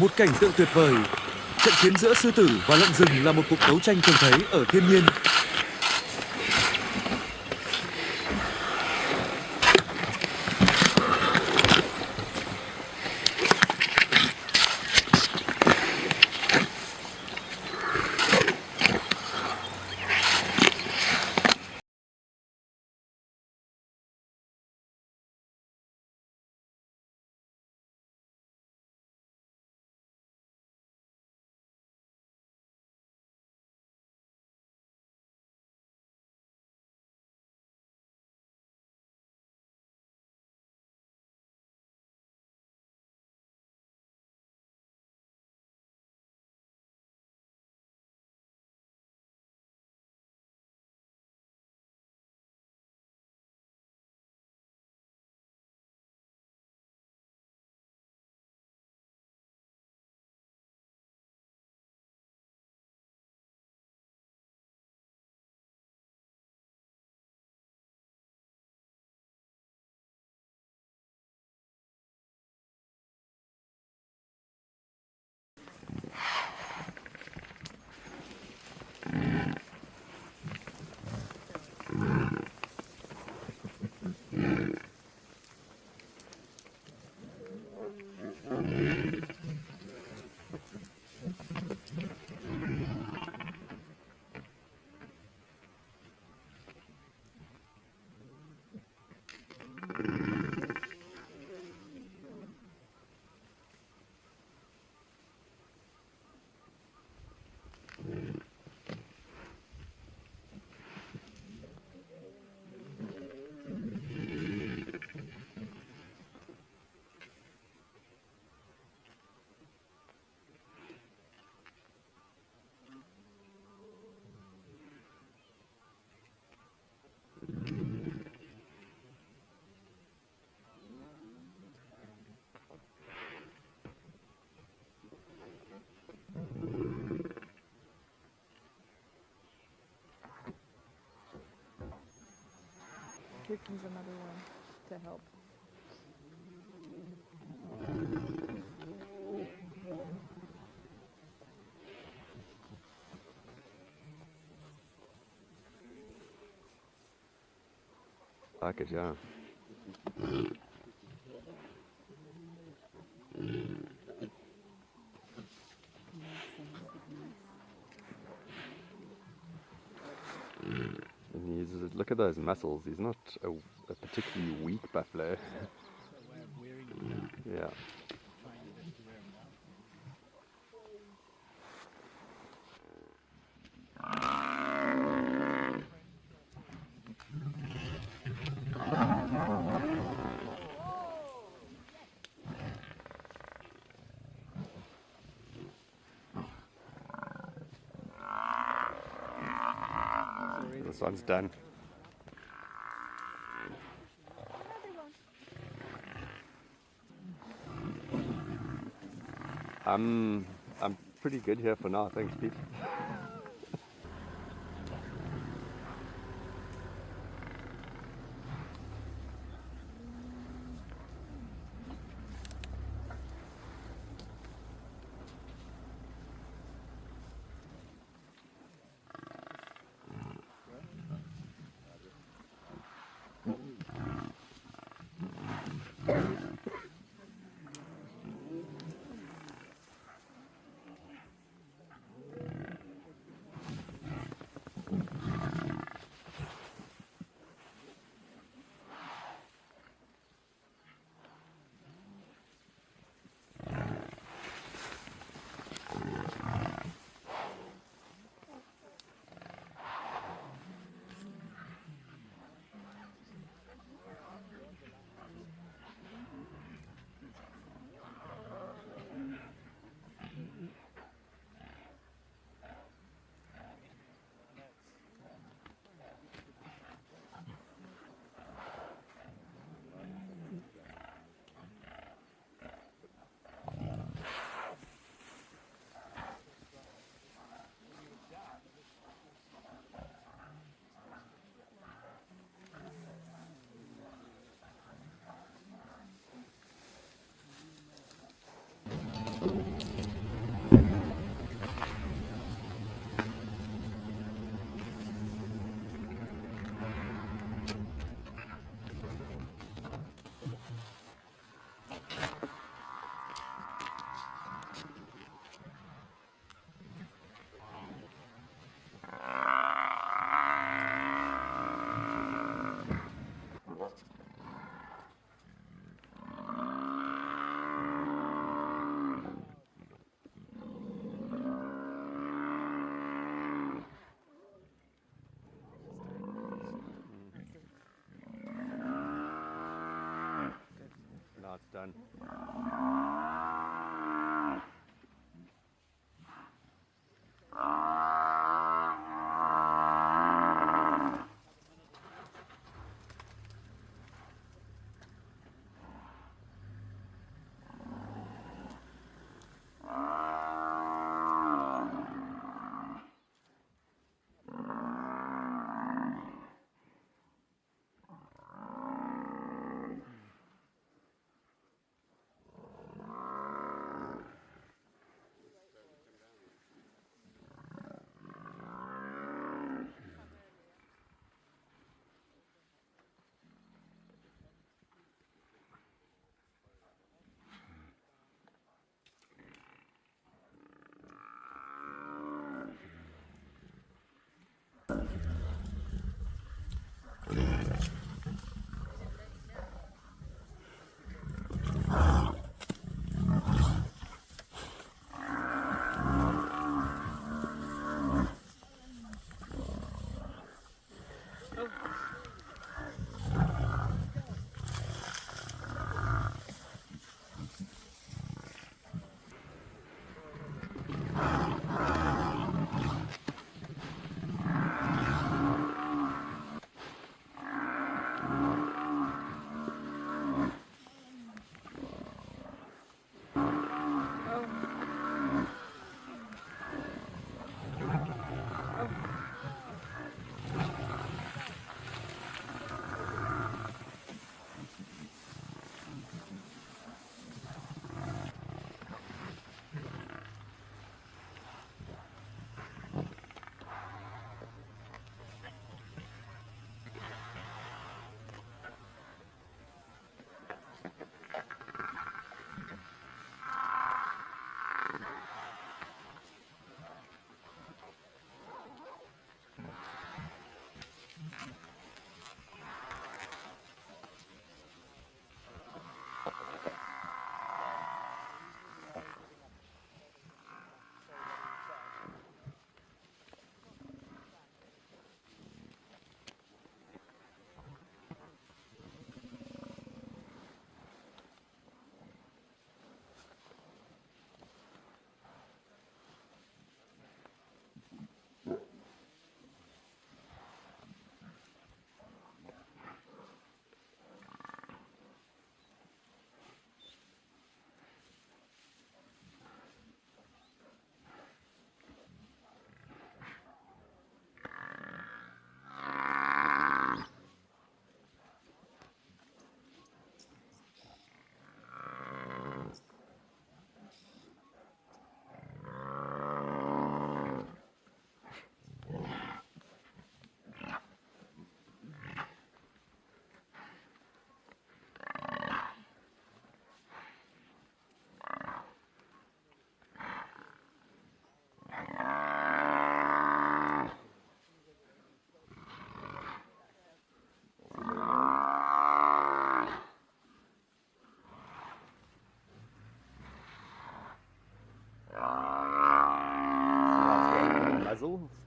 Một cảnh tượng tuyệt vời. Trận chiến giữa sư tử và lợn rừng là một cuộc đấu tranh thường thấy ở thiên nhiên. Here comes another one to help. Like it, yeah. And look at those muscles. He's not a particularly weak buffalo. Yeah. This one's done. I'm pretty good here for now, thanks, Pete. done.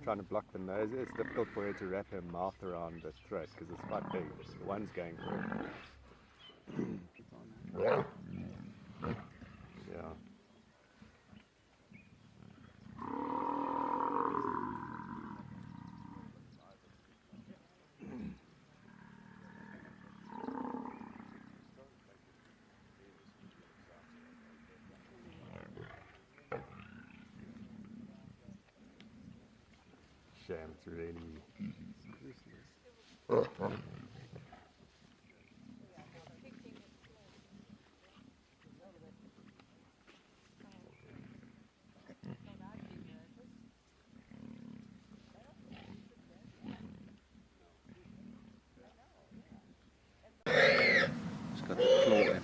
Trying to block the nose. It's difficult for her to wrap her mouth around the throat because it's quite big. The one's going for it. Yeah. Shame, it's really it's got the claw in.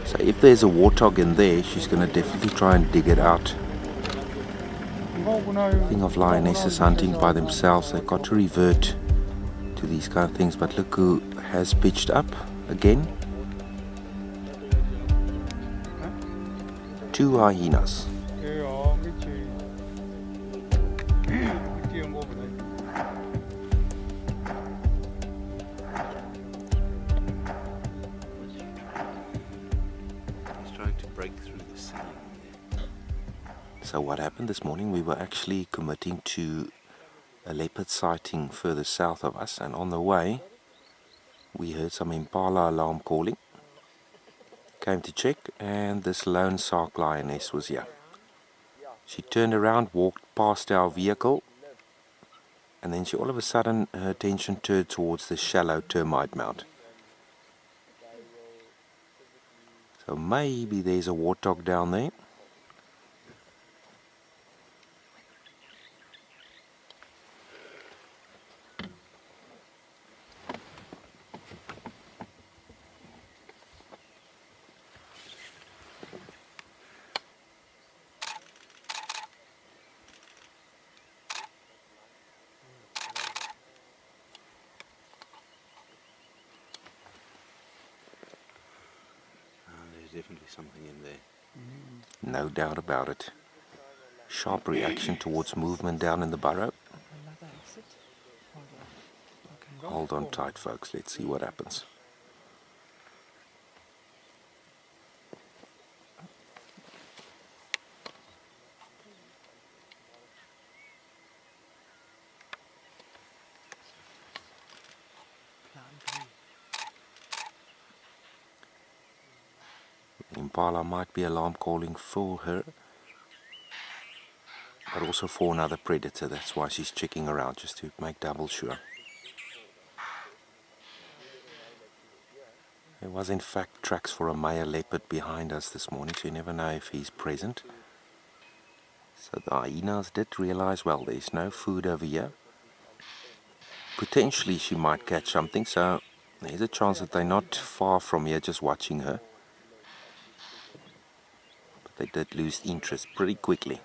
So if there's a warthog in there, she's going to definitely try and dig it out. Thing of lionesses hunting by themselves, they've got to revert to these kind of things. But look who has pitched up again. 2 hyenas. So what happened this morning, we were actually committing to a leopard sighting further south of us, and on the way we heard some impala alarm calling. Came to check, and this lone sark lioness was here. She turned around, walked past our vehicle, and then she all of a sudden, her attention turned towards the shallow termite mound. So maybe there's a warthog down there. There's definitely something in there. No doubt about it. Sharp reaction towards movement down in the burrow. Another exit. Hold on tight, folks. Let's see what happens. Impala might be alarm calling for her, but also for another predator. That's why she's checking around, just to make double sure. There was in fact tracks for a male leopard behind us this morning, so you never know if he's present. So the hyenas did realize, well, there's no food over here. Potentially she might catch something, so there's a chance that they're not far from here just watching her. But they did lose interest pretty quickly.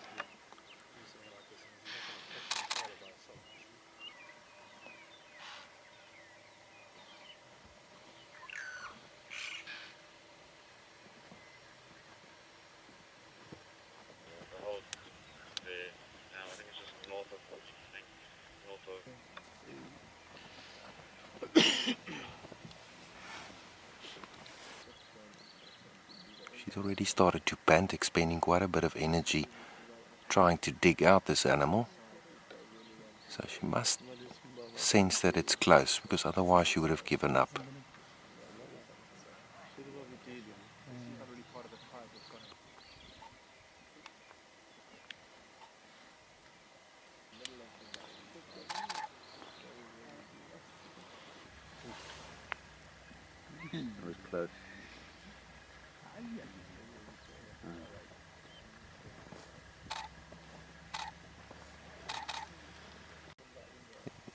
She's already started to pant, expending quite a bit of energy trying to dig out this animal. So she must sense that it's close, because otherwise she would have given up. It was close.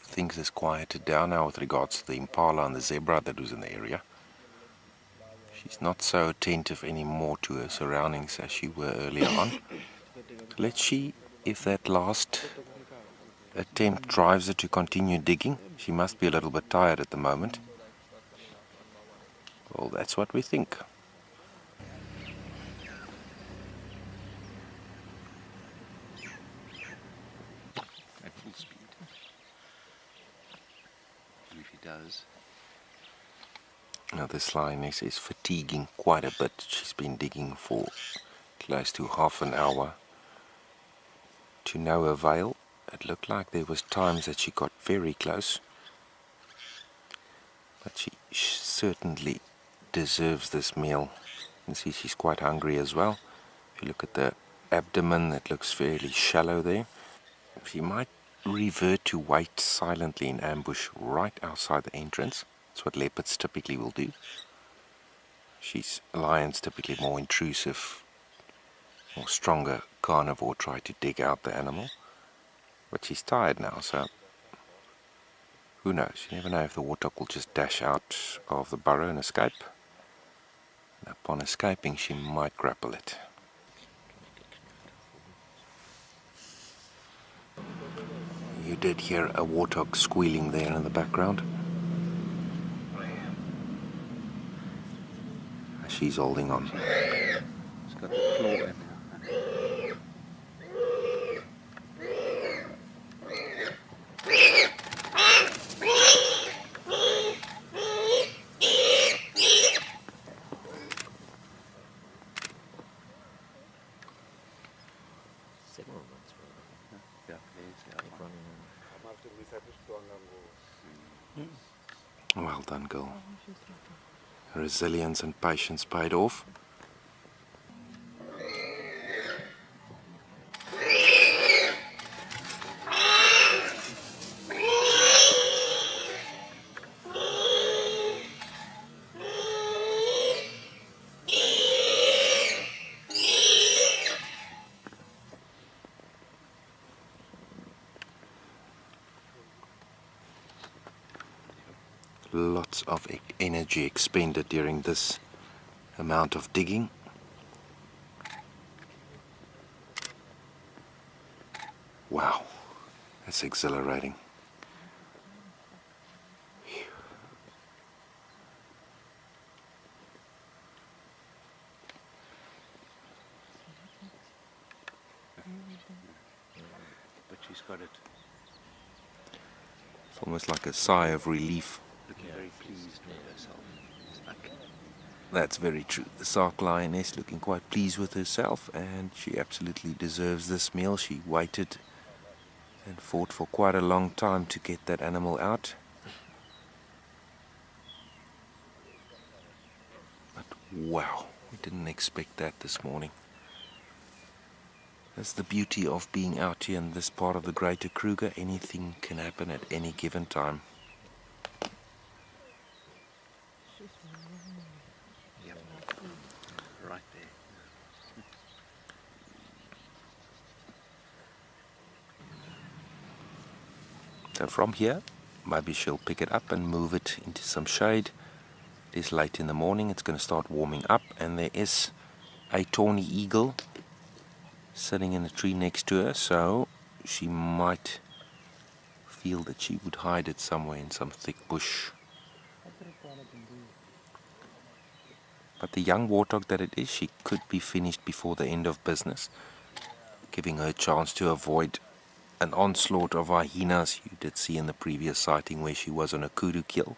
Things has quieted down now with regards to the impala and the zebra that was in the area. She's not so attentive anymore to her surroundings as she were earlier on. Let's see if that last attempt drives her to continue digging. She must be a little bit tired at the moment. Well, that's what we think. At full speed. If he does. Now this lioness is fatiguing quite a bit. She's been digging for close to half an hour. To no avail. It looked like there was times that she got very close. But she certainly deserves this meal. You can see she's quite hungry as well. If you look at the abdomen, it looks fairly shallow there. She might revert to wait silently in ambush right outside the entrance. That's what leopards typically will do. Lions typically more intrusive, more stronger carnivore, try to dig out the animal. But she's tired now, so who knows? You never know if the warthog will just dash out of the burrow and escape. And upon escaping, she might grapple it. You did hear a warthog squealing there in the background. She's holding on. It's got the claw in there. Resilience and patience paid off. Lots of energy expended during this amount of digging. Wow, that's exhilarating. But she's got it. It's almost like a sigh of relief. Looking very pleased with herself. It's like, That's very true. The Sark lioness looking quite pleased with herself, and she absolutely deserves this meal. She waited and fought for quite a long time to get that animal out. But wow, we didn't expect that this morning. That's the beauty of being out here in this part of the Greater Kruger. Anything can happen at any given time. yep, right there. So from here, maybe she'll pick it up and move it into some shade. It is late in the morning, it's going to start warming up, and there is a tawny eagle sitting in a tree next to her, so she might feel that she would hide it somewhere in some thick bush. But the young warthog that it is, she could be finished before the end of business, giving her a chance to avoid an onslaught of hyenas. You did see in the previous sighting where she was on a kudu kill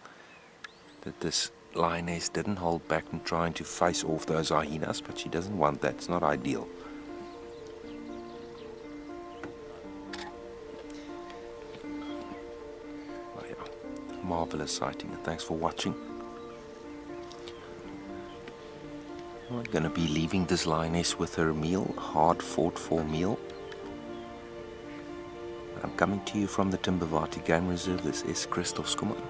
that this lioness didn't hold back in trying to face off those hyenas, but she doesn't want that. It's not ideal. Oh yeah, marvelous sighting, and thanks for watching. We're going to be leaving this lioness with her meal, hard fought for meal. I'm coming to you from the Timbavati Game Reserve. This is Christoph Skuman.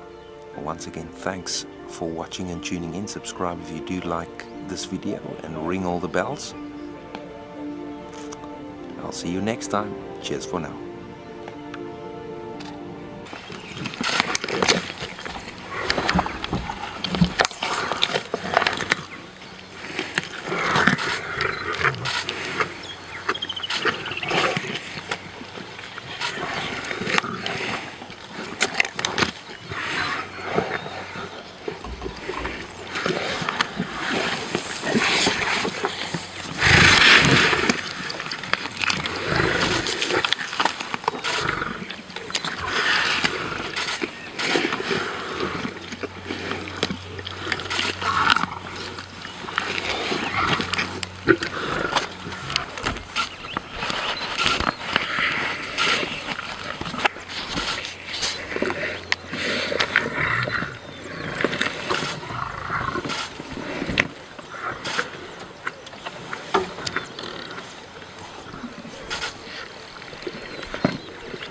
Once again, thanks for watching and tuning in. Subscribe if you do like this video and ring all the bells. I'll see you next time. Cheers for now.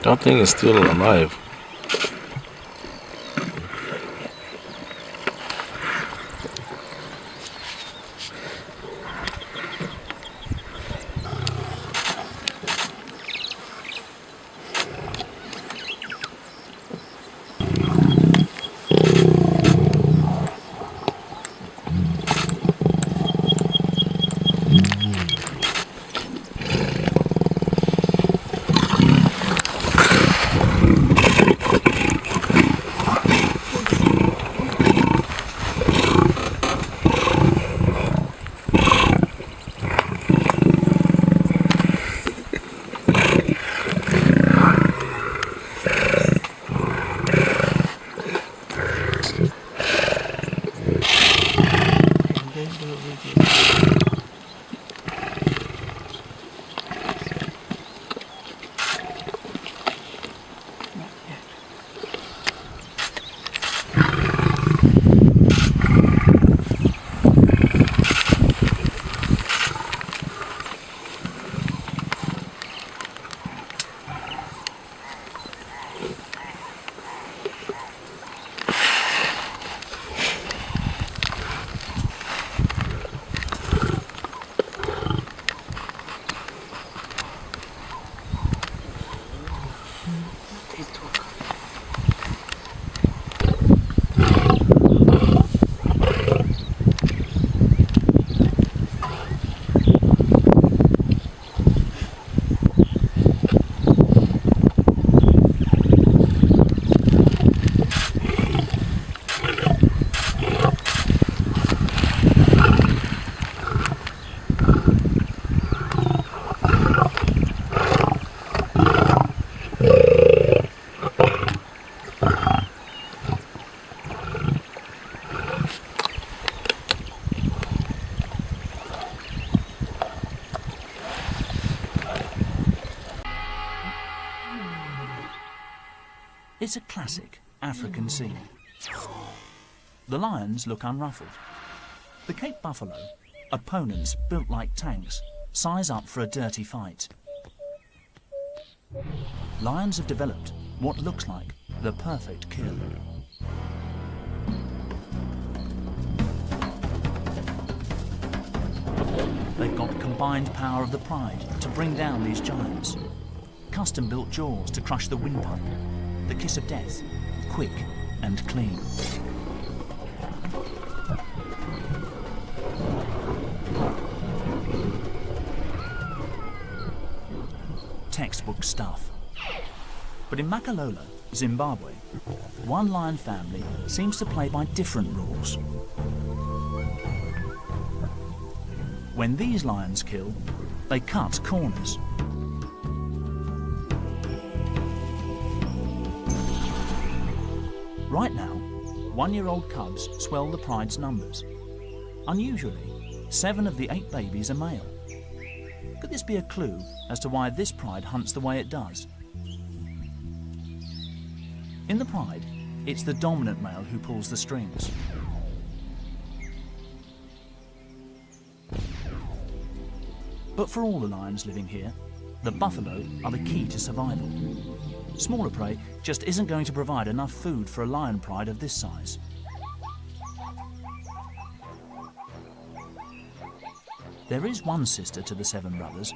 That thing is still alive. It's a classic African scene. The lions look unruffled. The Cape buffalo, opponents built like tanks, size up for a dirty fight. Lions have developed what looks like the perfect kill. They've got the combined power of the pride to bring down these giants. Custom-built jaws to crush the windpipe. The kiss of death, quick and clean. Textbook stuff. But in Makalola, Zimbabwe, one lion family seems to play by different rules. When these lions kill, they cut corners. Right now, one-year-old cubs swell the pride's numbers. Unusually, 7 of the 8 babies are male. Could this be a clue as to why this pride hunts the way it does? In the pride, it's the dominant male who pulls the strings. But for all the lions living here, the buffalo are the key to survival. Smaller prey just isn't going to provide enough food for a lion pride of this size. There is one sister to the 7 brothers.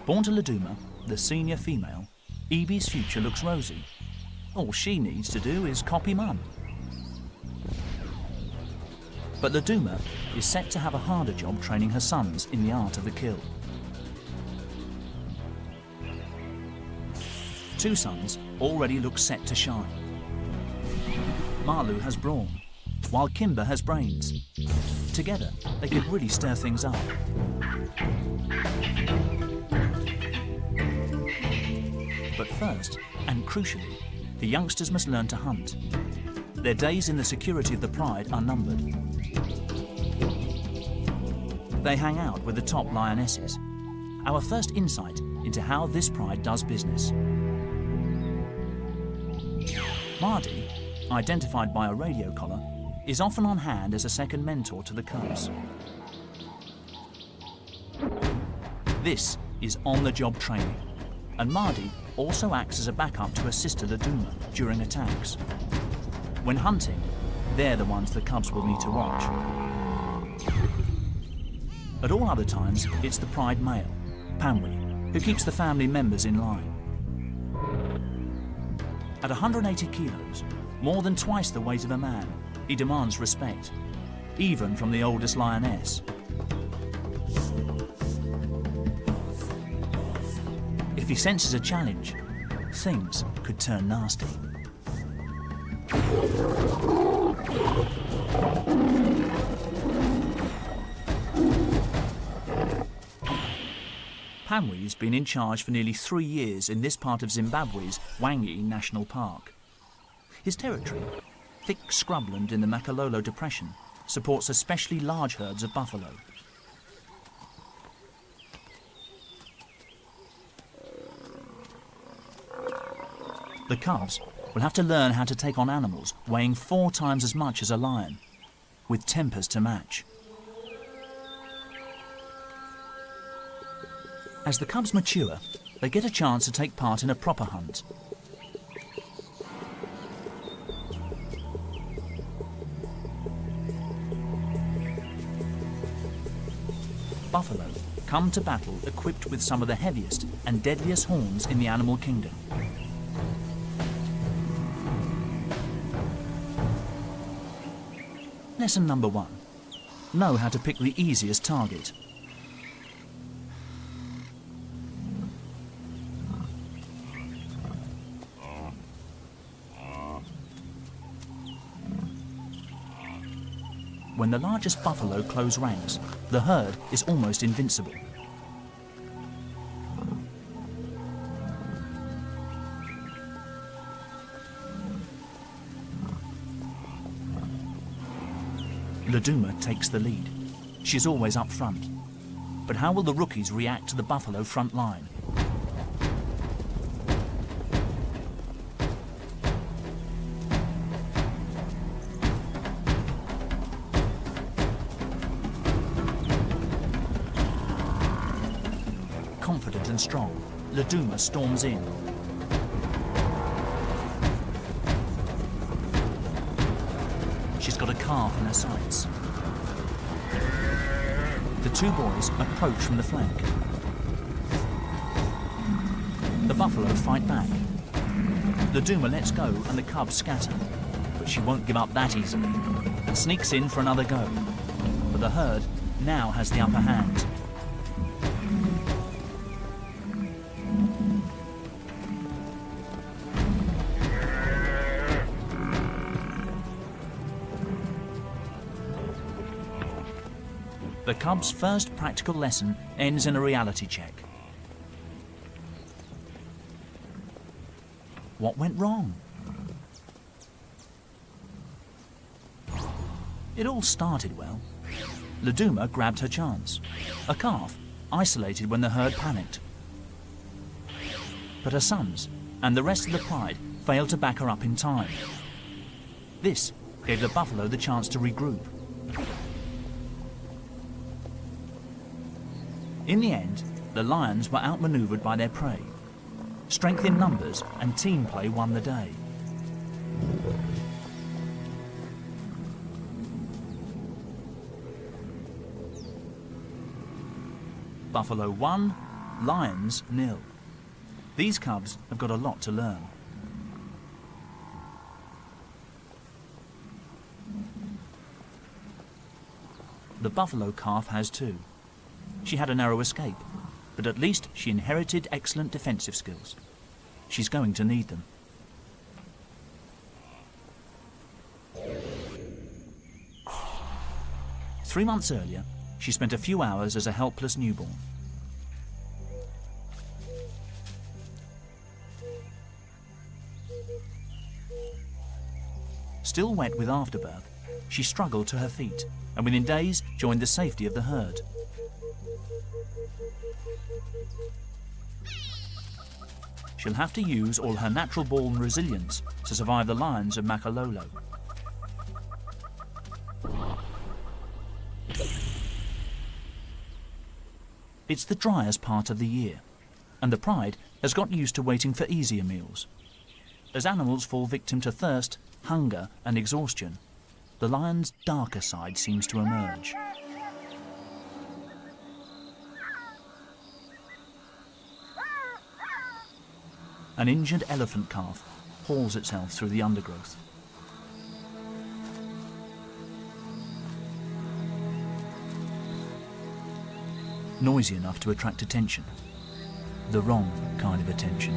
Born to Laduma, the senior female, Evie's future looks rosy. All she needs to do is copy Mum. But Laduma is set to have a harder job training her sons in the art of the kill. 2 sons already look set to shine. Malu has brawn, while Kimber has brains. Together, they could really stir things up. But first, and crucially, the youngsters must learn to hunt. Their days in the security of the pride are numbered. They hang out with the top lionesses. Our first insight into how this pride does business. Mardi, identified by a radio collar, is often on hand as a second mentor to the cubs. This is on-the-job training, and Mardi also acts as a backup to her sister Laduma during attacks. When hunting, they're the ones the cubs will need to watch. At all other times, it's the pride male, Pamwi, who keeps the family members in line. At 180 kilos, more than twice the weight of a man, he demands respect, even from the oldest lioness. If he senses a challenge, things could turn nasty. Pamwi's been in charge for nearly 3 years in this part of Zimbabwe's Wangi National Park. His territory, thick scrubland in the Makalola Depression, supports especially large herds of buffalo. The cubs will have to learn how to take on animals weighing 4 times as much as a lion, with tempers to match. As the cubs mature, they get a chance to take part in a proper hunt. Buffalo come to battle equipped with some of the heaviest and deadliest horns in the animal kingdom. Lesson number 1. Know how to pick the easiest target. When the largest buffalo close ranks, the herd is almost invincible. Laduma takes the lead. She's always up front. But how will the rookies react to the buffalo front line? and strong, Laduma storms in. She's got a calf in her sights. The two boys approach from the flank. The buffalo fight back. Laduma lets go and the cubs scatter, but she won't give up that easily and sneaks in for another go. But the herd now has the upper hand. The cubs' first practical lesson ends in a reality check. What went wrong? It all started well. Laduma grabbed her chance. A calf, isolated when the herd panicked. But her sons and the rest of the pride failed to back her up in time. This gave the buffalo the chance to regroup. In the end, the lions were outmaneuvered by their prey. Strength in numbers and team play won the day. Buffalo 1, lions 0. These cubs have got a lot to learn. The buffalo calf has too. She had a narrow escape, but at least she inherited excellent defensive skills. She's going to need them. Three months earlier, she spent a few hours as a helpless newborn. Still wet with afterbirth, she struggled to her feet and within days joined the safety of the herd. She'll have to use all her natural-born resilience to survive the lions of Makalolo. It's the driest part of the year, and the pride has got used to waiting for easier meals. As animals fall victim to thirst, hunger and exhaustion, the lion's darker side seems to emerge. An injured elephant calf hauls itself through the undergrowth. Noisy enough to attract attention. The wrong kind of attention.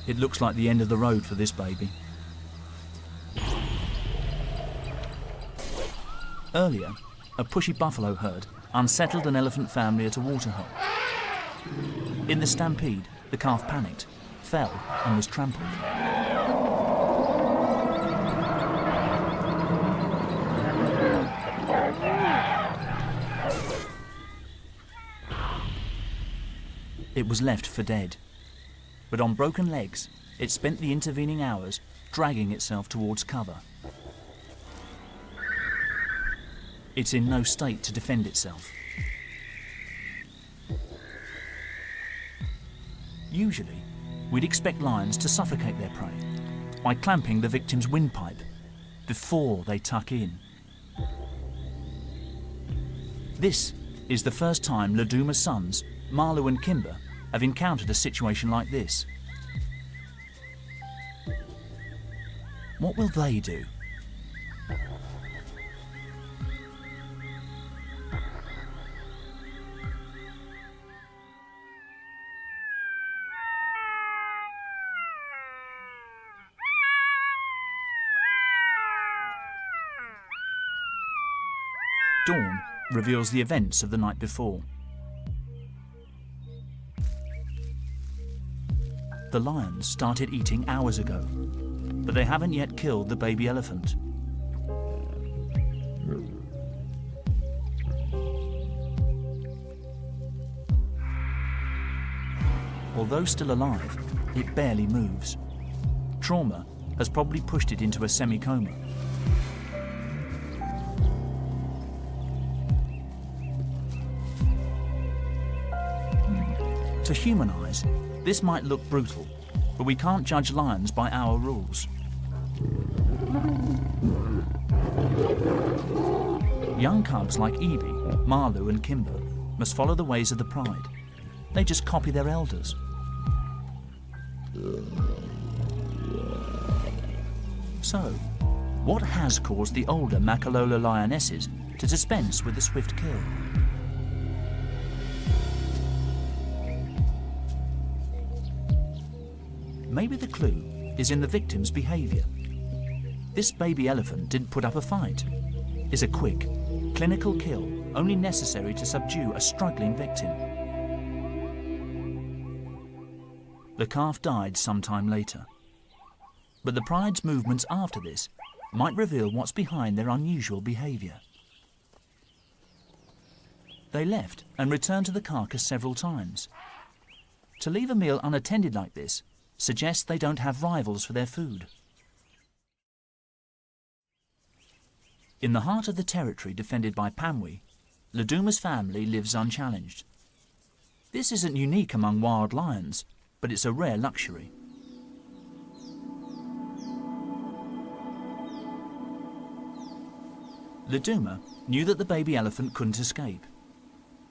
It looks like the end of the road for this baby. Earlier, a pushy buffalo herd unsettled an elephant family at a waterhole. In the stampede, the calf panicked, fell and was trampled. It was left for dead, but on broken legs, it spent the intervening hours dragging itself towards cover. It's in no state to defend itself. Usually, we'd expect lions to suffocate their prey by clamping the victim's windpipe before they tuck in. This is the first time Laduma's sons, Marlu and Kimber, have encountered a situation like this. What will they do? Dawn reveals the events of the night before. The lions started eating hours ago, but they haven't yet killed the baby elephant. Although still alive, it barely moves. Trauma has probably pushed it into a semi-coma. To humanise, this might look brutal, but we can't judge lions by our rules. Young cubs like Evie, Marlu and Kimber must follow the ways of the pride. They just copy their elders. So, what has caused the older Makalola lionesses to dispense with the swift kill? Maybe the clue is in the victim's behaviour. This baby elephant didn't put up a fight. It's a quick, clinical kill, only necessary to subdue a struggling victim. The calf died sometime later. But the pride's movements after this might reveal what's behind their unusual behaviour. They left and returned to the carcass several times. To leave a meal unattended like this suggests they don't have rivals for their food. In the heart of the territory defended by Pamwi, Laduma's family lives unchallenged. This isn't unique among wild lions, but it's a rare luxury. Laduma knew that the baby elephant couldn't escape.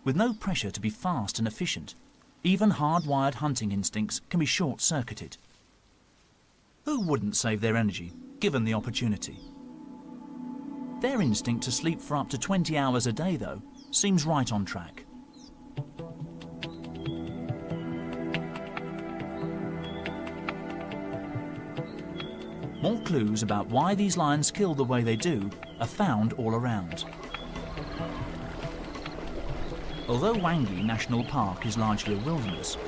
With no pressure to be fast and efficient, even hardwired hunting instincts can be short-circuited. Who wouldn't save their energy, given the opportunity? Their instinct to sleep for up to 20 hours a day, though, seems right on track. More clues about why these lions kill the way they do are found all around. Although Wangi National Park is largely a wilderness,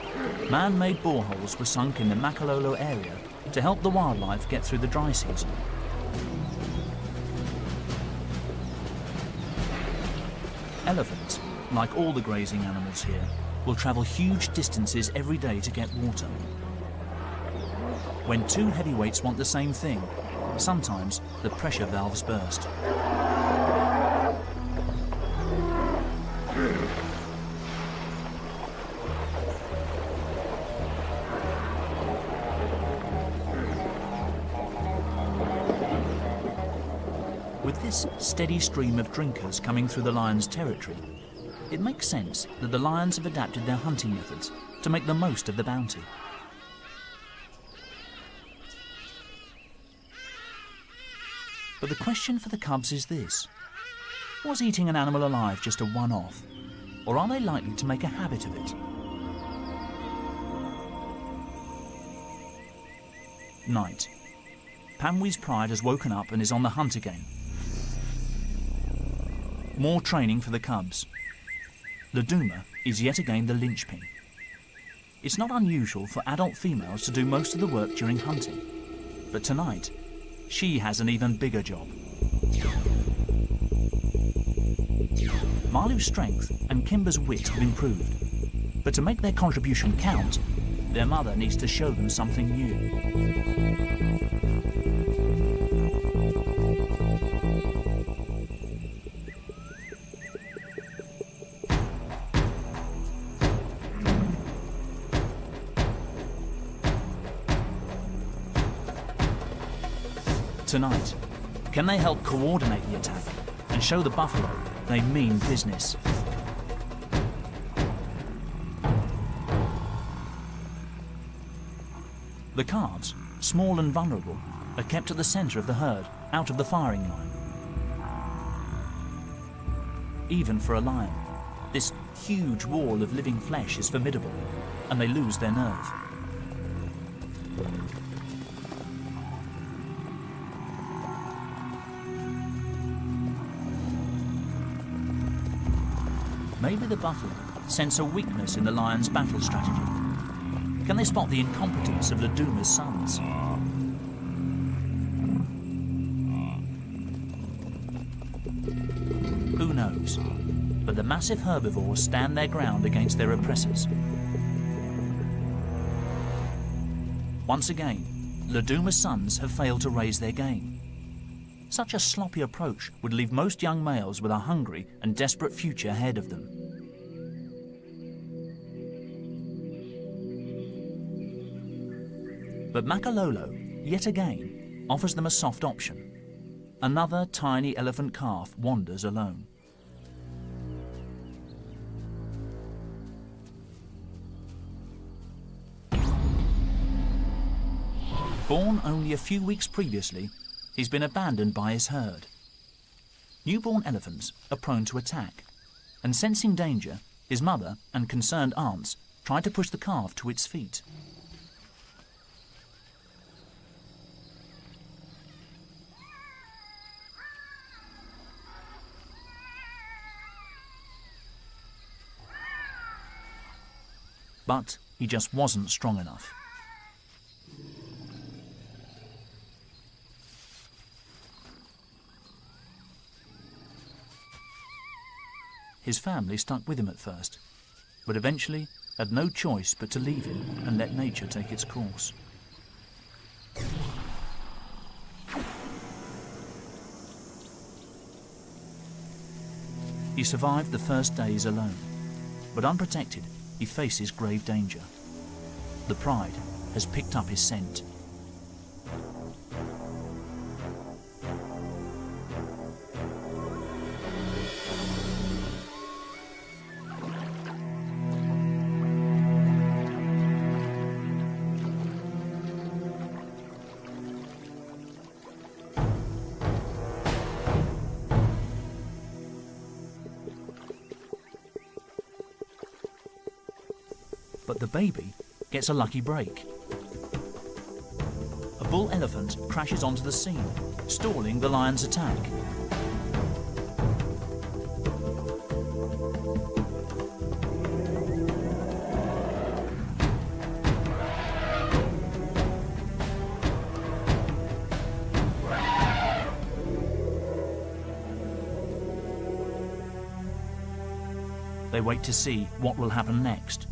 man-made boreholes were sunk in the Makalola area to help the wildlife get through the dry season. Elephants, like all the grazing animals here, will travel huge distances every day to get water. When two heavyweights want the same thing, sometimes the pressure valves burst. With this steady stream of drinkers coming through the lion's territory, it makes sense that the lions have adapted their hunting methods to make the most of the bounty. But the question for the cubs is this: was eating an animal alive just a one-off, or are they likely to make a habit of it? Night. Pamwi's pride has woken up and is on the hunt again. More training for the cubs. Laduma is yet again the linchpin. It's not unusual for adult females to do most of the work during hunting, but tonight, she has an even bigger job. Marlu's strength and Kimber's wit have improved, but to make their contribution count, their mother needs to show them something new. Tonight, can they help coordinate the attack and show the buffalo they mean business? The calves, small and vulnerable, are kept at the centre of the herd, out of the firing line. Even for a lion, this huge wall of living flesh is formidable, and they lose their nerve. Maybe the buffalo sense a weakness in the lion's battle strategy. Can they spot the incompetence of Laduma's sons? Who knows? But the massive herbivores stand their ground against their oppressors. Once again, Laduma's sons have failed to raise their game. Such a sloppy approach would leave most young males with a hungry and desperate future ahead of them. But Makalolo, yet again, offers them a soft option. Another tiny elephant calf wanders alone. Born only a few weeks previously, he's been abandoned by his herd. Newborn elephants are prone to attack, and sensing danger, his mother and concerned aunts try to push the calf to its feet. But he just wasn't strong enough. His family stuck with him at first, but eventually had no choice but to leave him and let nature take its course. He survived the first days alone, but unprotected, he faces grave danger. The pride has picked up his scent. But the baby gets a lucky break. A bull elephant crashes onto the scene, stalling the lion's attack. They wait to see what will happen next.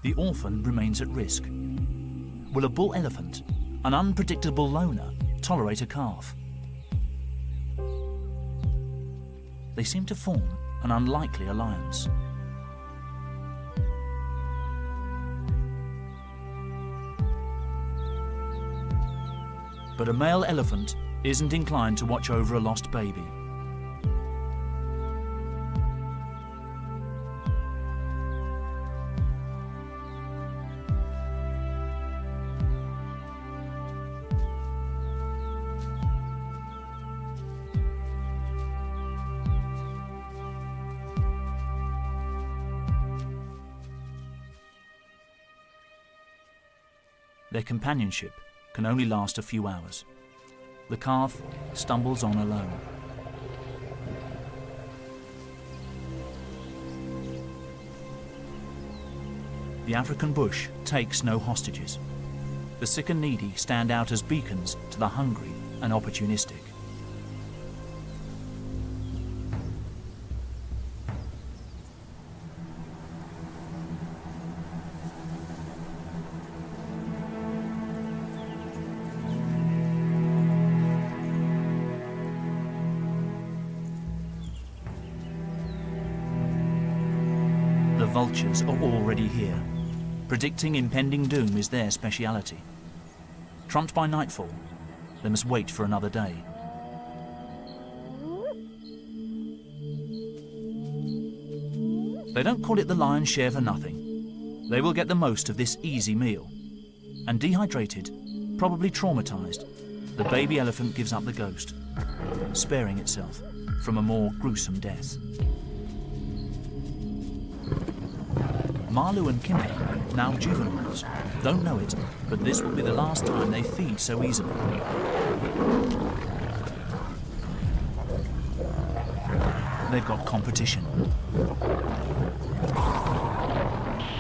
The orphan remains at risk. Will a bull elephant, an unpredictable loner, tolerate a calf? They seem to form an unlikely alliance. But a male elephant isn't inclined to watch over a lost baby. Their companionship can only last a few hours. The calf stumbles on alone. The African bush takes no hostages. The sick and needy stand out as beacons to the hungry and opportunistic. The vultures are already here. Predicting impending doom is their speciality. Trumped by nightfall, they must wait for another day. They don't call it the lion's share for nothing. They will get the most of this easy meal. And dehydrated, probably traumatized, the baby elephant gives up the ghost, sparing itself from a more gruesome death. Malu and Kimber, now juveniles, don't know it, but this will be the last time they feed so easily. They've got competition.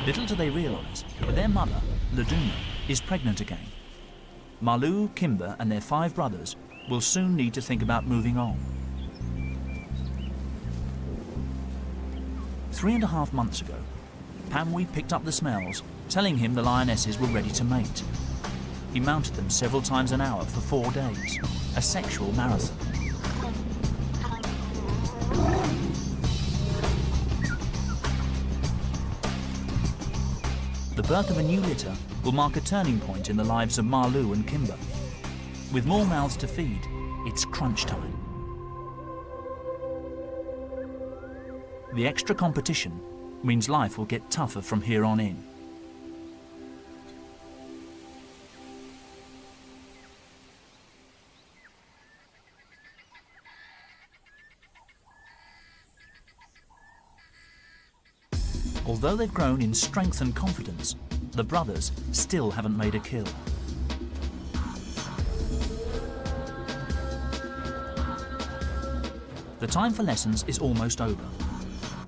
Little do they realise that their mother, Laduma, is pregnant again. Malu, Kimber and their 5 brothers will soon need to think about moving on. 3.5 months ago, Pamwi picked up the smells, telling him the lionesses were ready to mate. He mounted them several times an hour for 4 days, a sexual marathon. The birth of a new litter will mark a turning point in the lives of Marlu and Kimber. With more mouths to feed, it's crunch time. The extra competition means life will get tougher from here on in. Although they've grown in strength and confidence, the brothers still haven't made a kill. The time for lessons is almost over.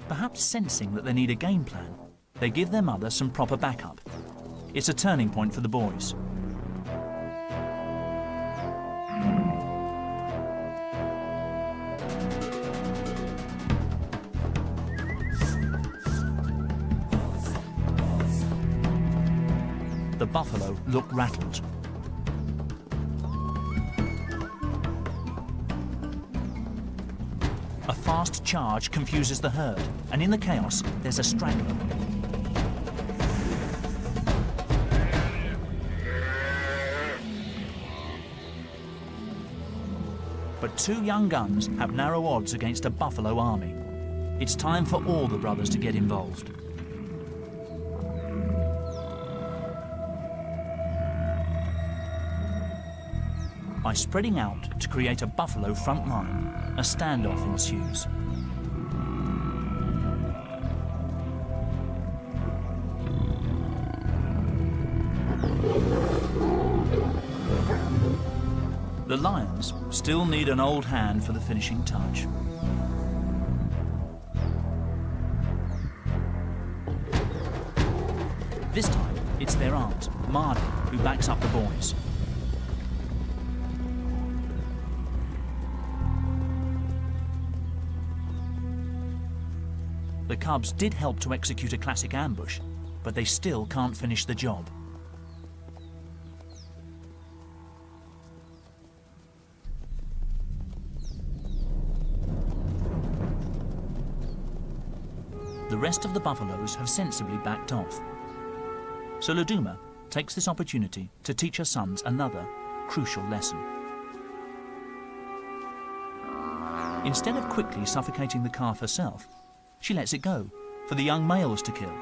Perhaps sensing that they need a game plan, they give their mother some proper backup. It's a turning point for the boys. The buffalo look rattled. A fast charge confuses the herd, and in the chaos, there's a straggler. But 2 young guns have narrow odds against a buffalo army. It's time for all the brothers to get involved. By spreading out to create a buffalo front line, a standoff ensues. The lions still need an old hand for the finishing touch. This time, it's their aunt, Mardi, who backs up the boys. The cubs did help to execute a classic ambush, but they still can't finish the job. The rest of the buffaloes have sensibly backed off. So Luduma takes this opportunity to teach her sons another crucial lesson. Instead of quickly suffocating the calf herself, she lets it go for the young males to kill.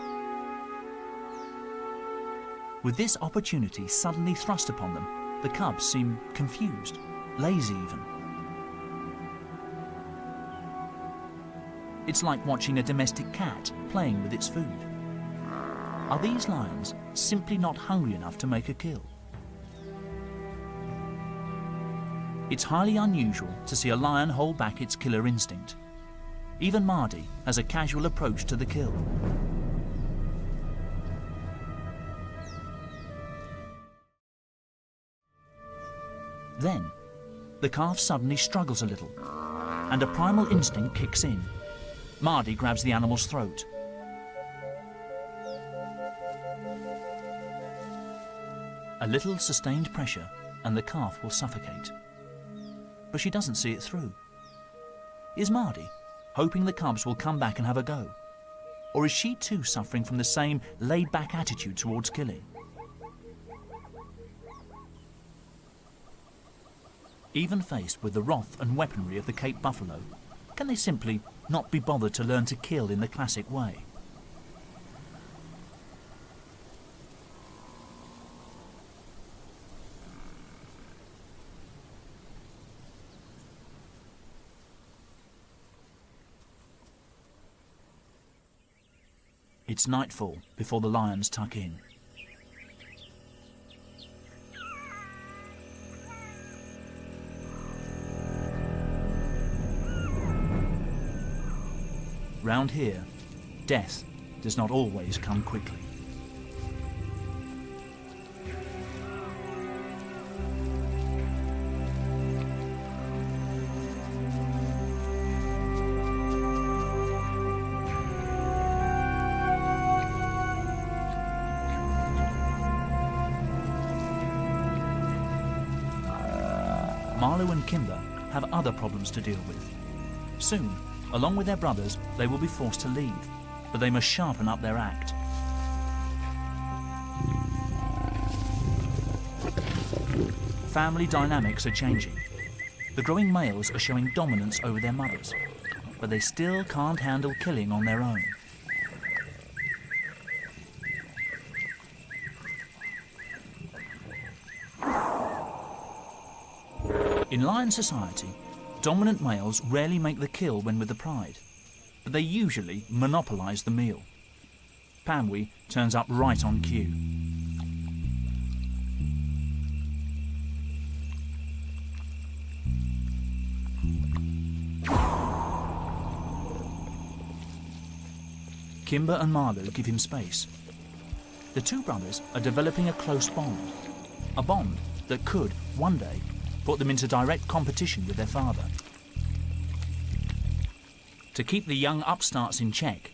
With this opportunity suddenly thrust upon them, the cubs seem confused, lazy even. It's like watching a domestic cat playing with its food. Are these lions simply not hungry enough to make a kill? It's highly unusual to see a lion hold back its killer instinct. Even Mardi has a casual approach to the kill. Then, the calf suddenly struggles a little, and a primal instinct kicks in. Mardi grabs the animal's throat. A little sustained pressure, and the calf will suffocate. But she doesn't see it through. Is Mardi hoping the cubs will come back and have a go? Or is she too suffering from the same laid-back attitude towards killing? Even faced with the wrath and weaponry of the Cape buffalo, can they simply not be bothered to learn to kill in the classic way? It's nightfall before the lions tuck in. Round here, death does not always come quickly. Marlu and Kimber have other problems to deal with. Soon, along with their brothers, they will be forced to leave, but they must sharpen up their act. Family dynamics are changing. The growing males are showing dominance over their mothers, but they still can't handle killing on their own. In lion society, dominant males rarely make the kill when with the pride, but they usually monopolise the meal. Panwi turns up right on cue. Kimber and Marlu give him space. The two brothers are developing a close bond, a bond that could, one day, put them into direct competition with their father. To keep the young upstarts in check,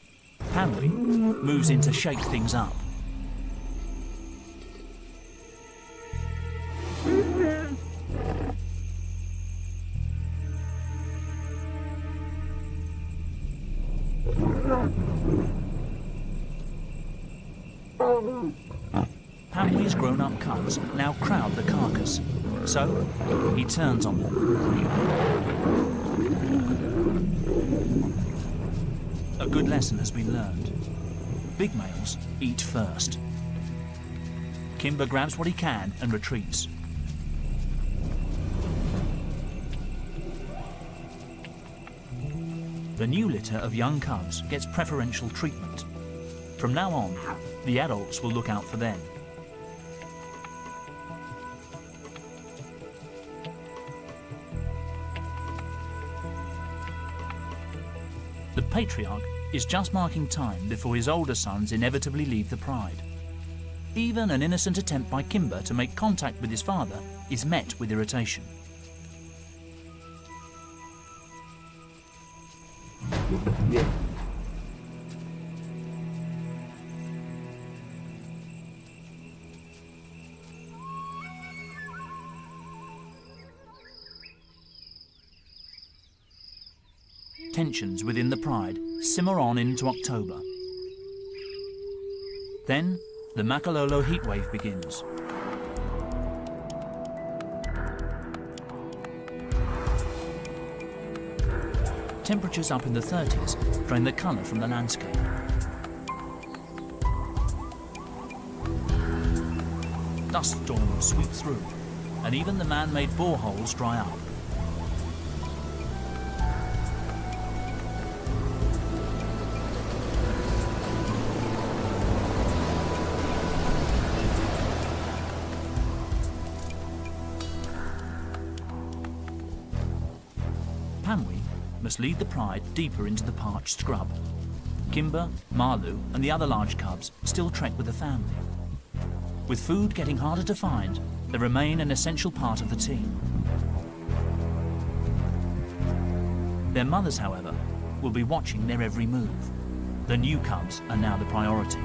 Panwi moves in to shake things up. Panwi's grown-up cubs now crowd the carcass, so he turns on them. A good lesson has been learned. Big males eat first. Kimber grabs what he can and retreats. The new litter of young cubs gets preferential treatment. From now on, the adults will look out for them. The patriarch is just marking time before his older sons inevitably leave the pride. Even an innocent attempt by Kimber to make contact with his father is met with irritation. Tensions within the pride simmer on into October. Then, the Makalolo heatwave begins. Temperatures up in the 30s drain the colour from the landscape. Dust storms sweep through, and even the man-made boreholes dry up. Panwi must lead the pride deeper into the parched scrub. Kimber, Marlu and the other large cubs still trek with the family. With food getting harder to find, they remain an essential part of the team. Their mothers, however, will be watching their every move. The new cubs are now the priority.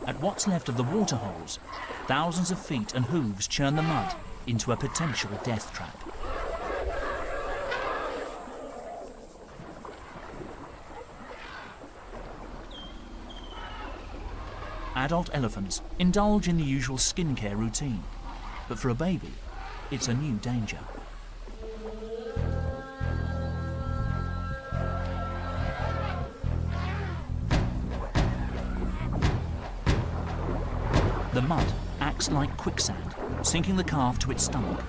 At what's left of the waterholes, thousands of feet and hooves churn the mud into a potential death trap. Adult elephants indulge in the usual skincare routine, but for a baby, it's a new danger. The mud acts like quicksand, sinking the calf to its stomach.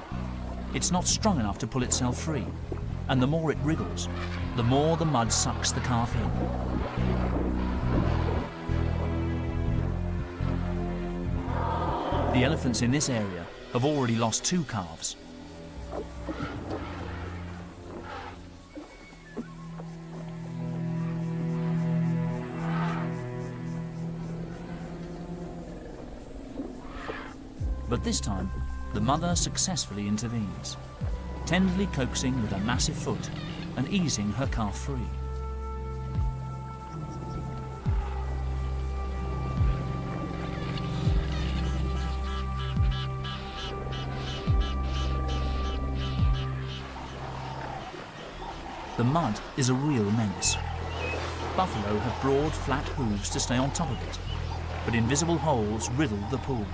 It's not strong enough to pull itself free, and the more it wriggles, the more the mud sucks the calf in. The elephants in this area have already lost 2 calves. But this time, the mother successfully intervenes, tenderly coaxing with a massive foot and easing her calf free. The mud is a real menace. Buffalo have broad, flat hooves to stay on top of it, but invisible holes riddle the pool.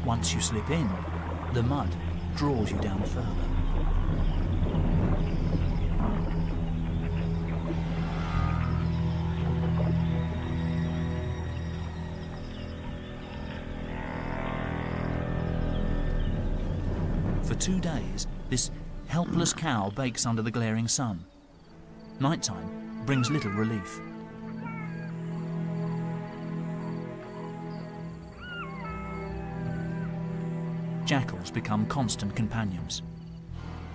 Once you slip in, the mud draws you down further. For 2 days, this helpless cow bakes under the glaring sun. Nighttime brings little relief. Jackals become constant companions.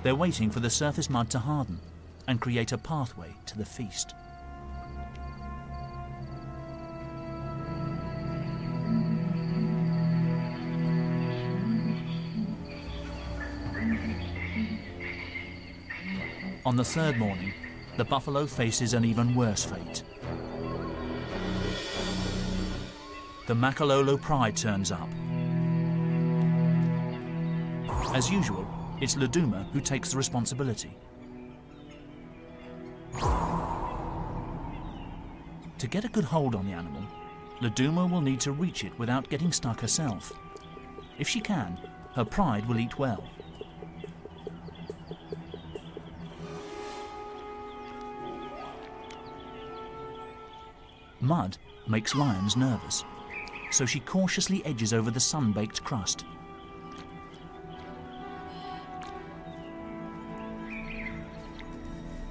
They're waiting for the surface mud to harden and create a pathway to the feast. On the third morning, the buffalo faces an even worse fate. The Makalolo pride turns up. As usual, it's Laduma who takes the responsibility. To get a good hold on the animal, Laduma will need to reach it without getting stuck herself. If she can, her pride will eat well. Mud makes lions nervous, so she cautiously edges over the sun-baked crust.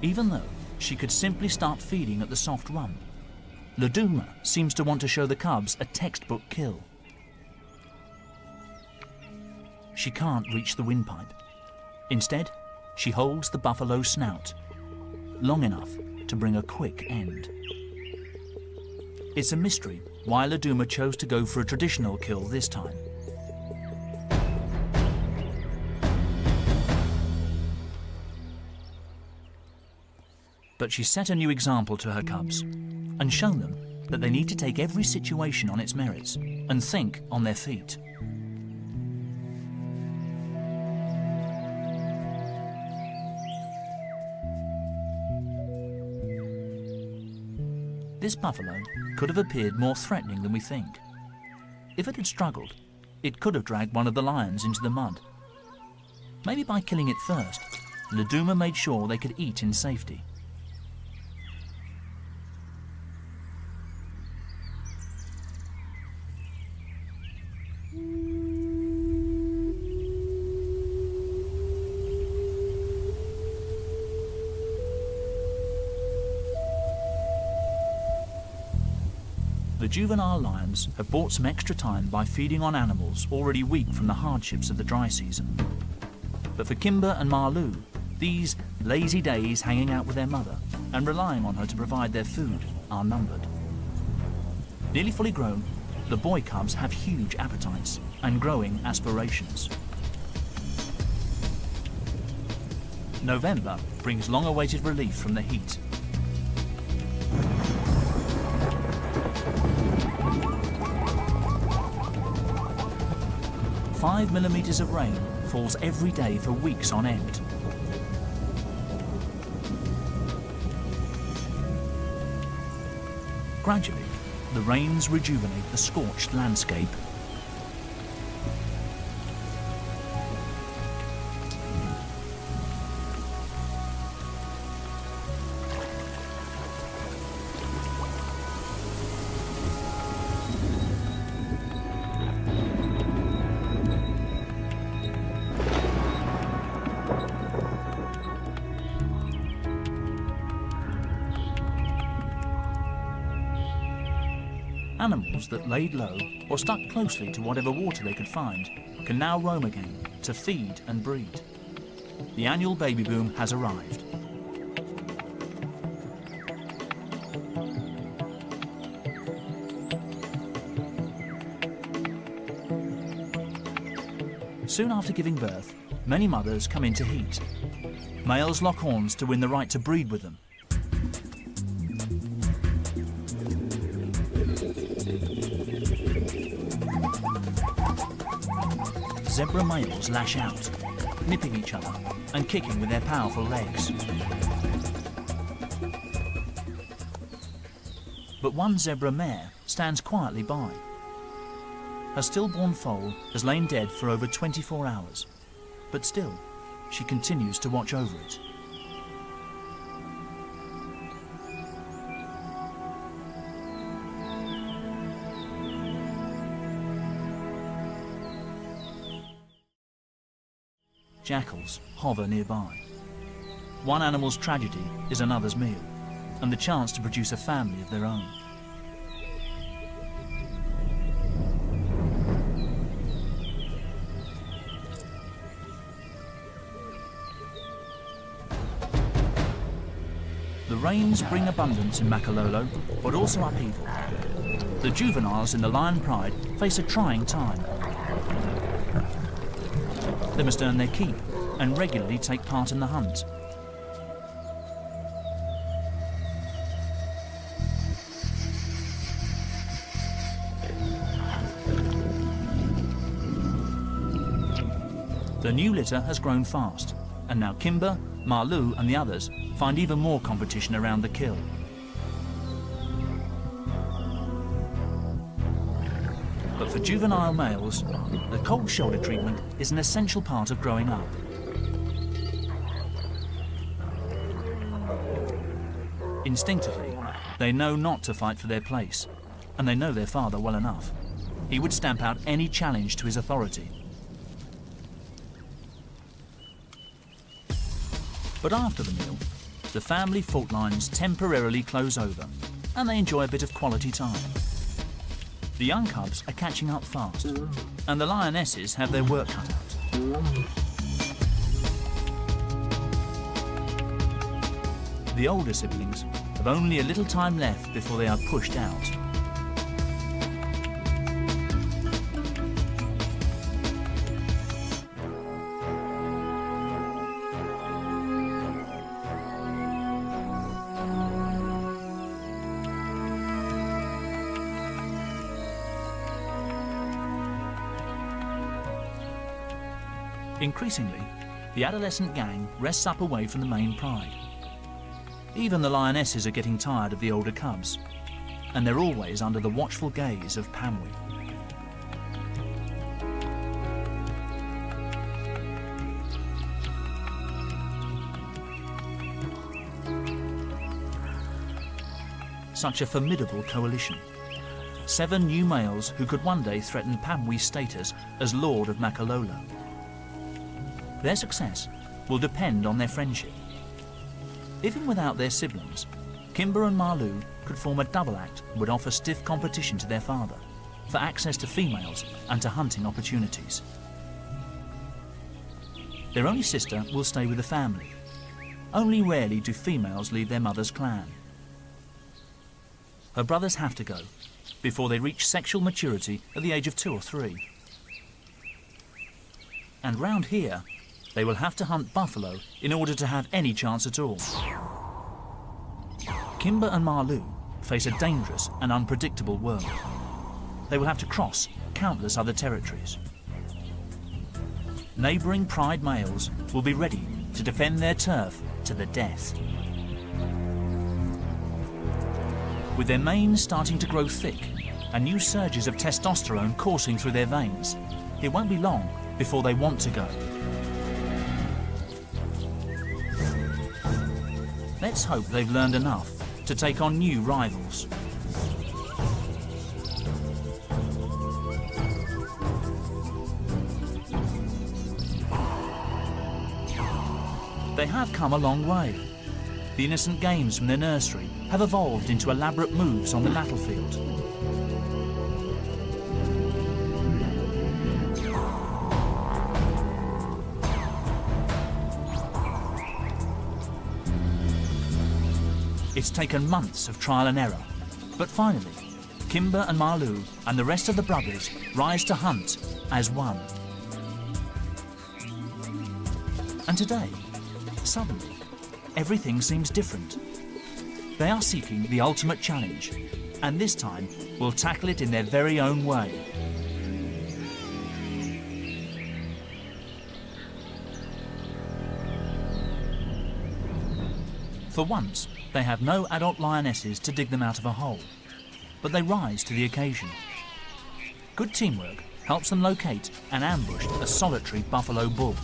Even though she could simply start feeding at the soft rump, Laduma seems to want to show the cubs a textbook kill. She can't reach the windpipe. Instead, she holds the buffalo's snout, long enough to bring a quick end. It's a mystery why Laduma chose to go for a traditional kill this time. But she set a new example to her cubs and shown them that they need to take every situation on its merits and think on their feet. This buffalo could have appeared more threatening than we think. If it had struggled, it could have dragged one of the lions into the mud. Maybe by killing it first, Laduma made sure they could eat in safety. The juvenile lions have bought some extra time by feeding on animals already weak from the hardships of the dry season. But for Kimber and Marlou, these lazy days hanging out with their mother and relying on her to provide their food are numbered. Nearly fully grown, the boy cubs have huge appetites and growing aspirations. November brings long-awaited relief from the heat. Five millimeters of rain falls every day for weeks on end. Gradually, the rains rejuvenate the scorched landscape. Animals that laid low or stuck closely to whatever water they could find can now roam again to feed and breed. The annual baby boom has arrived. Soon after giving birth, many mothers come into heat. Males lock horns to win the right to breed with them. zebra males lash out, nipping each other and kicking with their powerful legs. But one zebra mare stands quietly by. Her stillborn foal has lain dead for over 24 hours, but still, she continues to watch over it. Jackals hover nearby. One animal's tragedy is another's meal, and the chance to produce a family of their own. The rains bring abundance in Makalolo, but also upheaval. The juveniles in the lion pride face a trying time. They must earn their keep and regularly take part in the hunt. The new litter has grown fast, and now Kimber, Marlou and the others find even more competition around the kill. But for juvenile males, the cold shoulder treatment is an essential part of growing up. Instinctively, they know not to fight for their place, and they know their father well enough. He would stamp out any challenge to his authority. But after the meal, the family fault lines temporarily close over, and they enjoy a bit of quality time. The young cubs are catching up fast, and the lionesses have their work cut out. The older siblings have only a little time left before they are pushed out. Increasingly, the adolescent gang rests up away from the main pride. Even the lionesses are getting tired of the older cubs, and they're always under the watchful gaze of Pamwi. Such a formidable coalition. 7 new males who could one day threaten Pamwi's status as Lord of Makalolo. Their success will depend on their friendship. Even without their siblings, Kimber and Marlou could form a double act that would offer stiff competition to their father for access to females and to hunting opportunities. Their only sister will stay with the family. Only rarely do females leave their mother's clan. Her brothers have to go before they reach sexual maturity at the age of 2 or 3. And round here, they will have to hunt buffalo in order to have any chance at all. Kimber and Marlou face a dangerous and unpredictable world. They will have to cross countless other territories. Neighbouring pride males will be ready to defend their turf to the death. With their manes starting to grow thick and new surges of testosterone coursing through their veins, it won't be long before they want to go. Let's hope they've learned enough to take on new rivals. They have come a long way. The innocent games from their nursery have evolved into elaborate moves on the battlefield. It's taken months of trial and error, but finally, Kimber and Marlou and the rest of the brothers rise to hunt as one. And today, suddenly, everything seems different. They are seeking the ultimate challenge, and this time will tackle it in their very own way. For once, they have no adult lionesses to dig them out of a hole, but they rise to the occasion. Good teamwork helps them locate and ambush a solitary buffalo bull.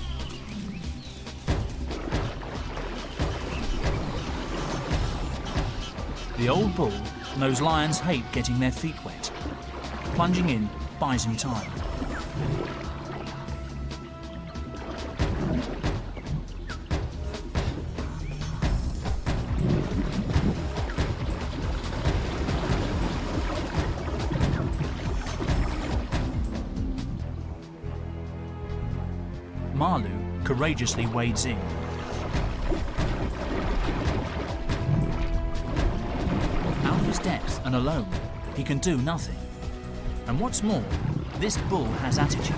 The old bull knows lions hate getting their feet wet. Plunging in buys him time. Malu courageously wades in. Out of his depth and alone, he can do nothing. And what's more, this bull has attitude.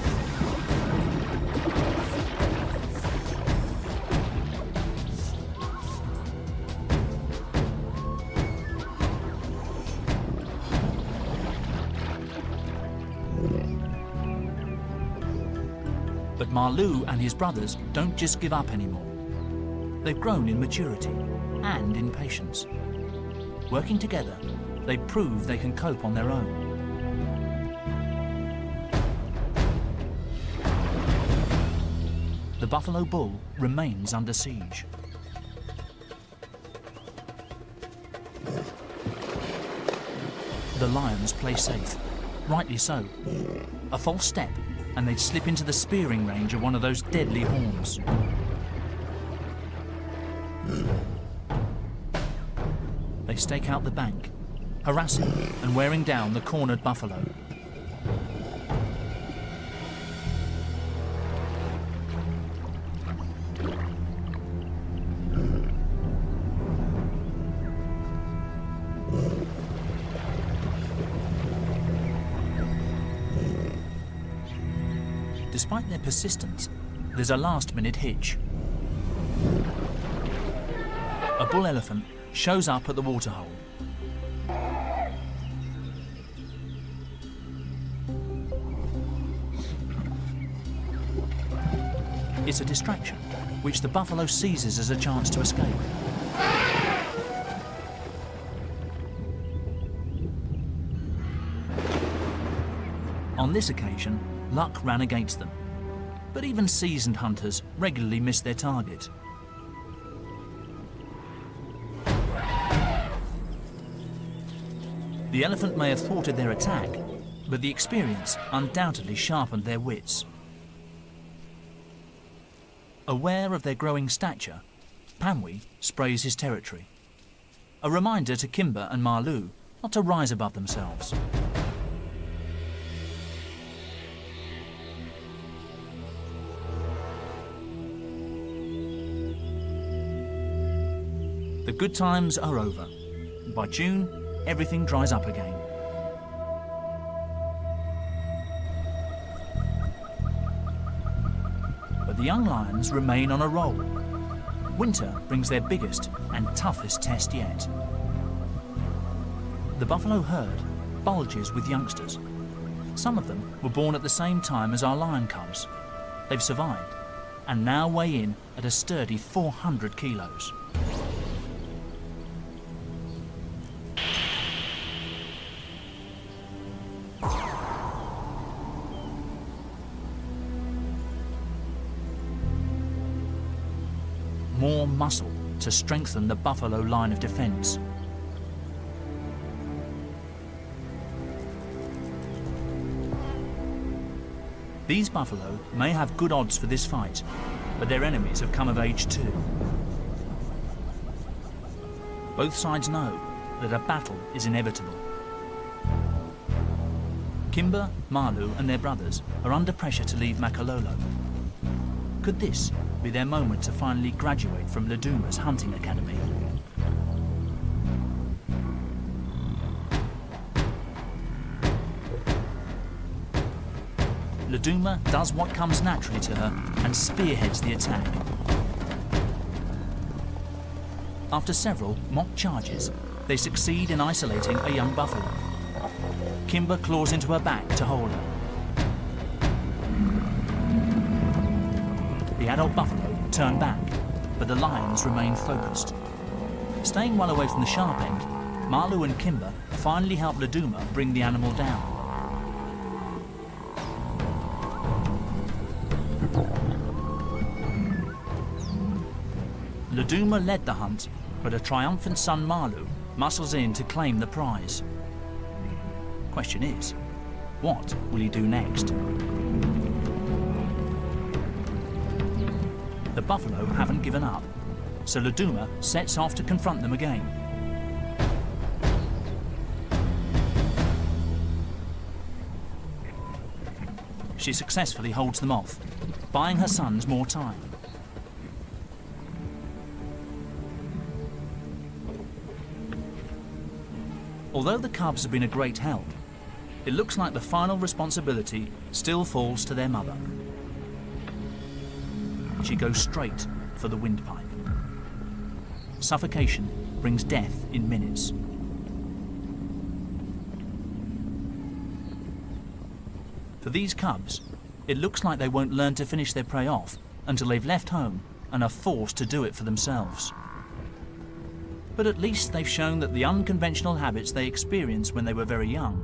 But Malu and his brothers don't just give up anymore. They've grown in maturity and in patience. Working together, they prove they can cope on their own. The buffalo bull remains under siege. The lions play safe, rightly so. A false step and they'd slip into the spearing range of one of those deadly horns. They stake out the bank, harassing and wearing down the cornered buffalo. Despite their persistence, there's a last-minute hitch. A bull elephant shows up at the waterhole. It's a distraction, which the buffalo seizes as a chance to escape. On this occasion, luck ran against them, but even seasoned hunters regularly miss their target. The elephant may have thwarted their attack, but the experience undoubtedly sharpened their wits. Aware of their growing stature, Pamwi sprays his territory. A reminder to Kimber and Malu not to rise above themselves. The good times are over. By June, everything dries up again. But the young lions remain on a roll. Winter brings their biggest and toughest test yet. The buffalo herd bulges with youngsters. Some of them were born at the same time as our lion cubs. They've survived and now weigh in at a sturdy 400 kilos. More muscle to strengthen the buffalo line of defense. These buffalo may have good odds for this fight, but their enemies have come of age too. Both sides know that a battle is inevitable. Kimber, Malu and their brothers are under pressure to leave Makalolo. Could this be their moment to finally graduate from Laduma's hunting academy? Laduma does what comes naturally to her and spearheads the attack. After several mock charges, they succeed in isolating a young buffalo. Kimber claws into her back to hold her. The adult buffalo turn back, but the lions remain focused. Staying well away from the sharp end, Marlu and Kimber finally help Laduma bring the animal down. Laduma led the hunt, but a triumphant son Marlu muscles in to claim the prize. Question is, what will he do next? The buffalo haven't given up, so Laduma sets off to confront them again. She successfully holds them off, buying her sons more time. Although the cubs have been a great help, it looks like the final responsibility still falls to their mother. She goes straight for the windpipe. Suffocation brings death in minutes. For these cubs, it looks like they won't learn to finish their prey off until they've left home and are forced to do it for themselves. But at least they've shown that the unconventional habits they experienced when they were very young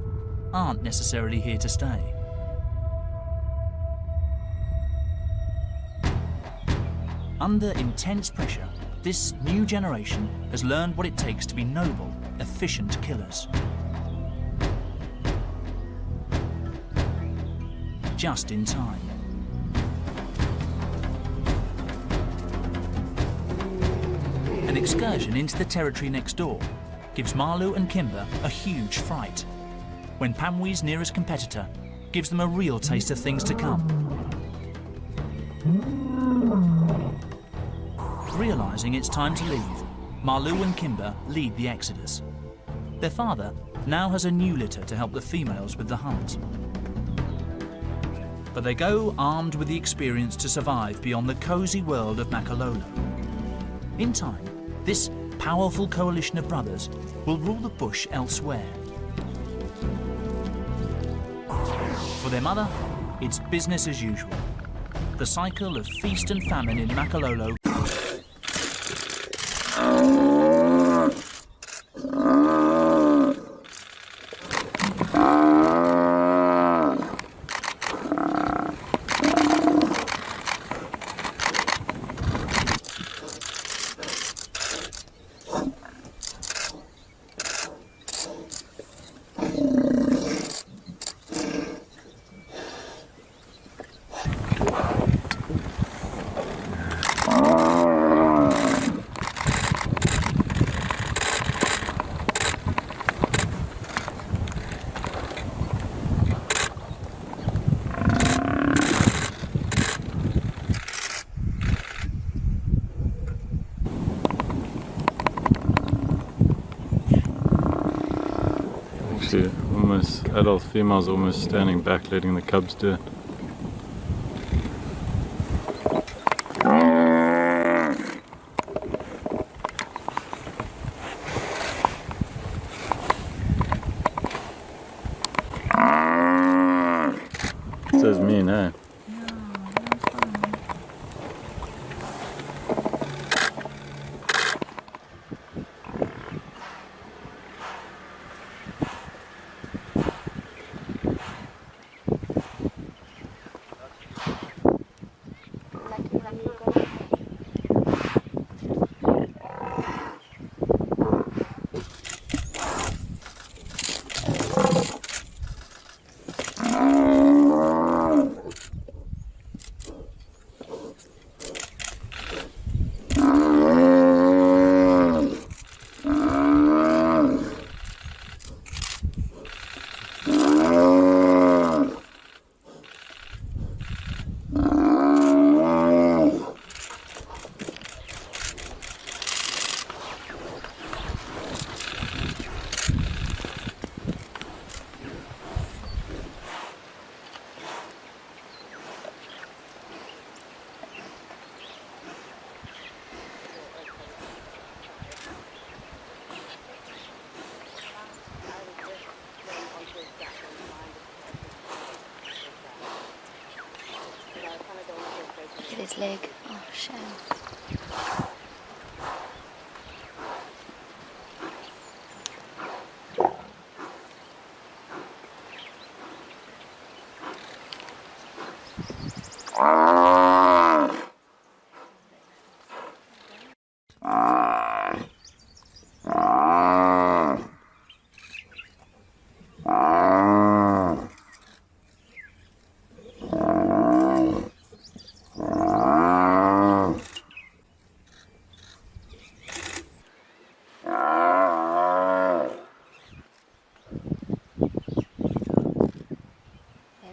aren't necessarily here to stay. Under intense pressure, this new generation has learned what it takes to be noble, efficient killers. Just in time. An excursion into the territory next door gives Marlu and Kimber a huge fright, when Pamwee's nearest competitor gives them a real taste of things to come. Realising it's time to leave, Marlu and Kimber lead the exodus. Their father now has a new litter to help the females with the hunt. But they go armed with the experience to survive beyond the cosy world of Makalolo. In time, this powerful coalition of brothers will rule the bush elsewhere. For their mother, it's business as usual. The cycle of feast and famine in Makalolo almost adult females almost standing back, letting the cubs do it. Says mean, eh? His leg. Oh, shame. Here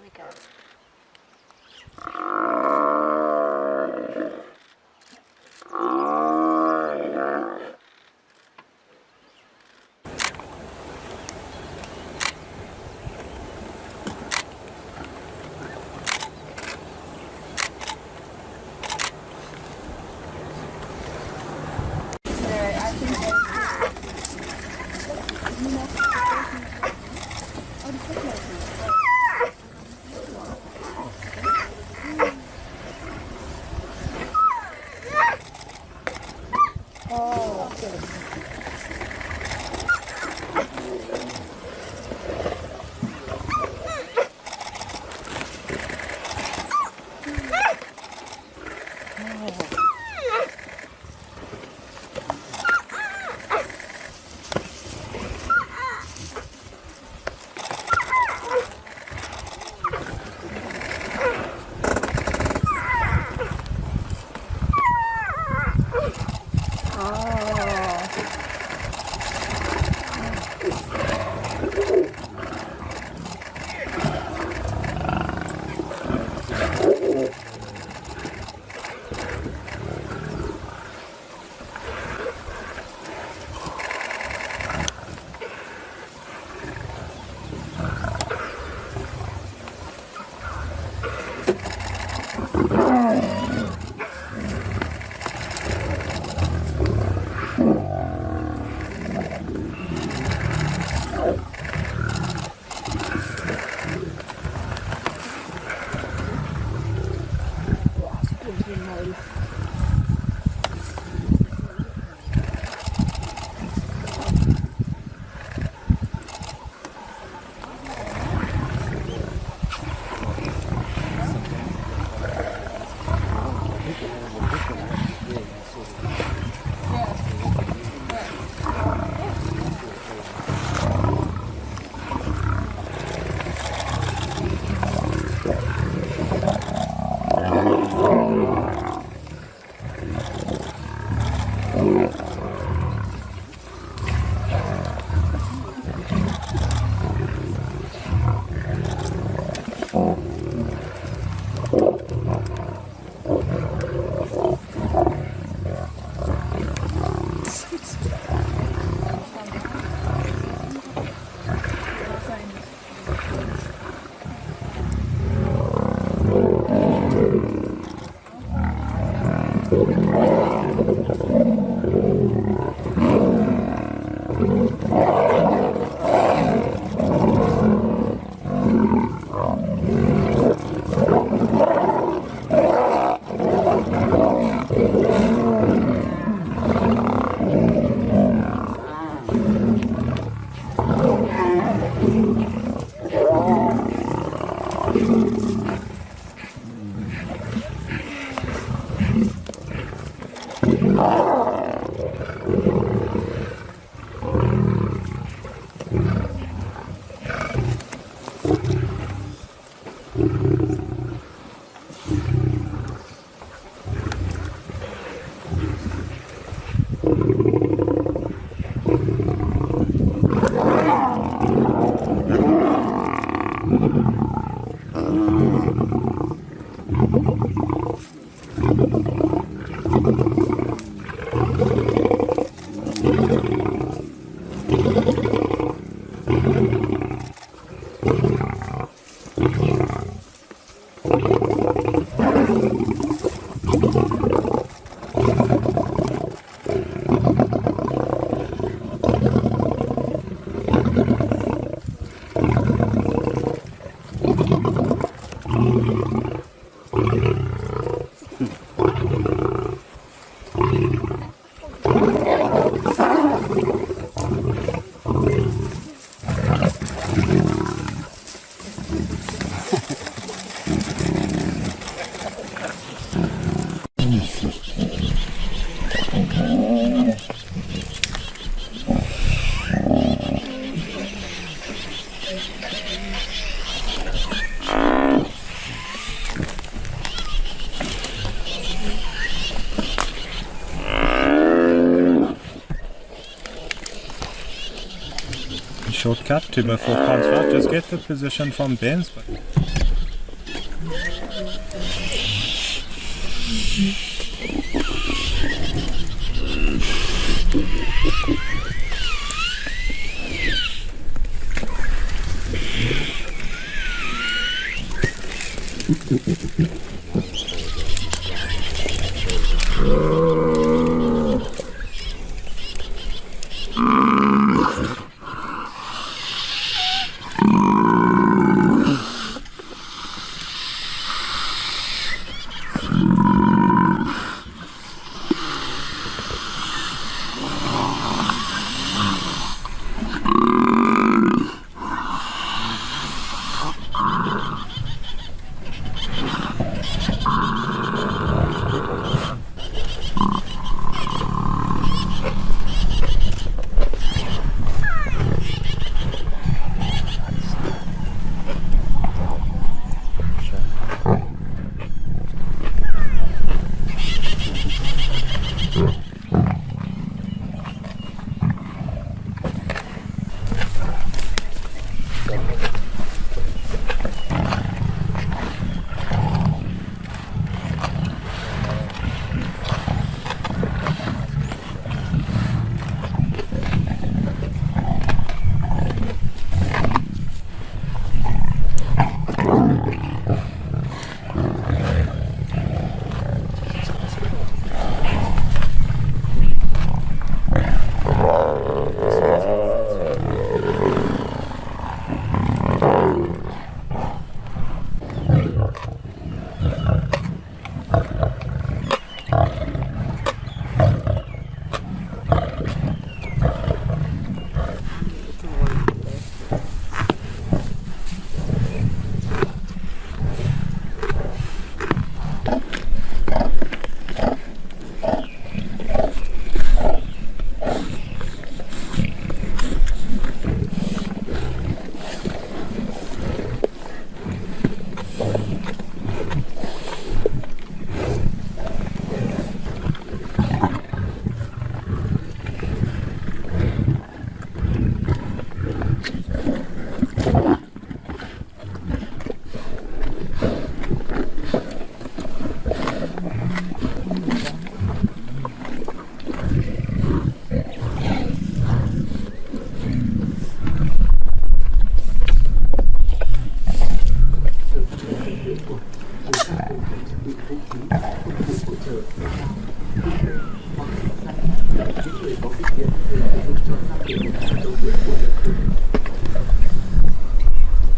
we go. shortcut to Beaufort Transfer. Just get the position from Ben's.